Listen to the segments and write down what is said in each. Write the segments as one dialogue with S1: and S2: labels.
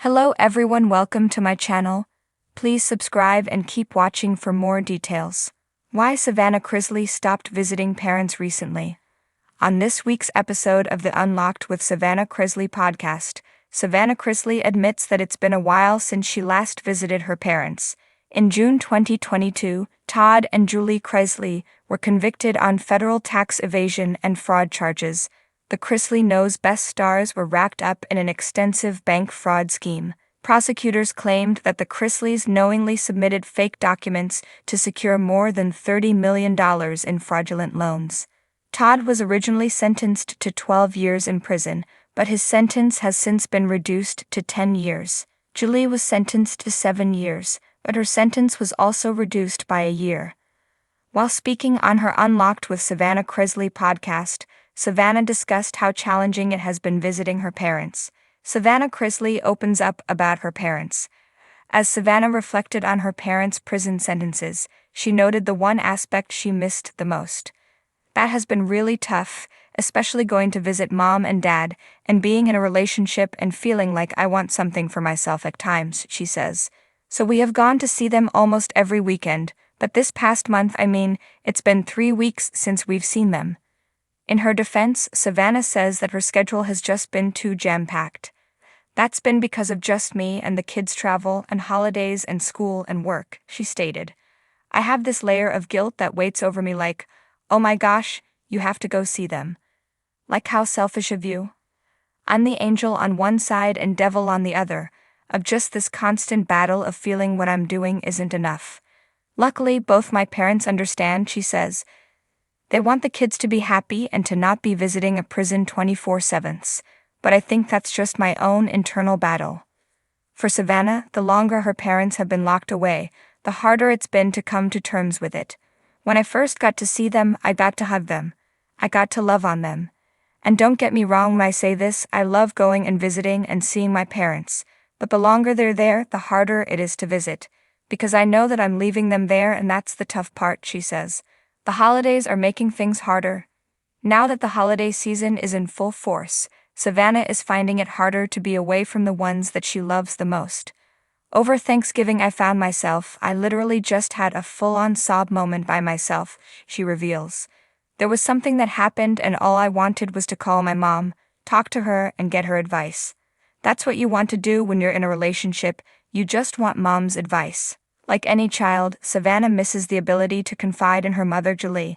S1: Hello everyone, welcome to my channel. Please subscribe and keep watching for more details. Why Savannah Chrisley stopped visiting parents recently. On this week's episode of the Unlocked with Savannah Chrisley podcast, Savannah Chrisley admits that it's been a while since she last visited her parents. In June 2022, Todd and Julie Chrisley were convicted on federal tax evasion and fraud charges. The Chrisley Knows Best stars were wrapped up in an extensive bank fraud scheme. Prosecutors claimed that the Chrisleys knowingly submitted fake documents to secure more than $30 million in fraudulent loans. Todd was originally sentenced to 12 years in prison, but his sentence has since been reduced to 10 years. Julie was sentenced to 7 years, but her sentence was also reduced by a year. While speaking on her Unlocked with Savannah Chrisley podcast, Savannah discussed how challenging it has been visiting her parents. Savannah Chrisley opens up about her parents. As Savannah reflected on her parents' prison sentences, she noted the one aspect she missed the most. That has been really tough, especially going to visit mom and dad, and being in a relationship and feeling like I want something for myself at times, she says. So we have gone to see them almost every weekend, but this past month, it's been 3 weeks since we've seen them. In her defense, Savannah says that her schedule has just been too jam-packed. That's been because of just me and the kids' travel and holidays and school and work, she stated. I have this layer of guilt that waits over me like, oh my gosh, you have to go see them. Like how selfish of you. I'm the angel on one side and devil on the other, of just this constant battle of feeling what I'm doing isn't enough. Luckily, both my parents understand, she says. They want the kids to be happy and to not be visiting a prison 24/7, but I think that's just my own internal battle. For Savannah, the longer her parents have been locked away, the harder it's been to come to terms with it. When I first got to see them, I got to hug them. I got to love on them. And don't get me wrong when I say this, I love going and visiting and seeing my parents, but the longer they're there, the harder it is to visit, because I know that I'm leaving them there and that's the tough part, she says. The holidays are making things harder. Now that the holiday season is in full force, Savannah is finding it harder to be away from the ones that she loves the most. Over Thanksgiving I literally just had a full-on sob moment by myself, she reveals. There was something that happened and all I wanted was to call my mom, talk to her and get her advice. That's what you want to do when you're in a relationship, you just want mom's advice. Like any child, Savannah misses the ability to confide in her mother Julie.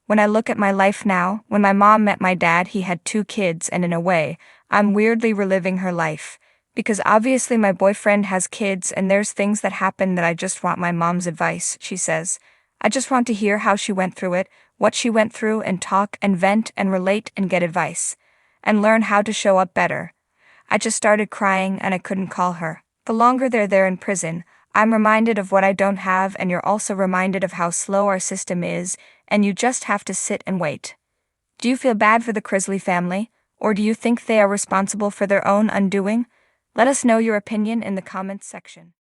S1: When I look at my life now, when my mom met my dad he had 2 kids and in a way, I'm weirdly reliving her life. Because obviously my boyfriend has kids and there's things that happen that I just want my mom's advice, she says. I just want to hear how she went through it, what she went through and talk and vent and relate and get advice. And learn how to show up better. I just started crying and I couldn't call her. The longer they're there in prison, I'm reminded of what I don't have and you're also reminded of how slow our system is and you just have to sit and wait. Do you feel bad for the Chrisley family, or do you think they are responsible for their own undoing? Let us know your opinion in the comments section.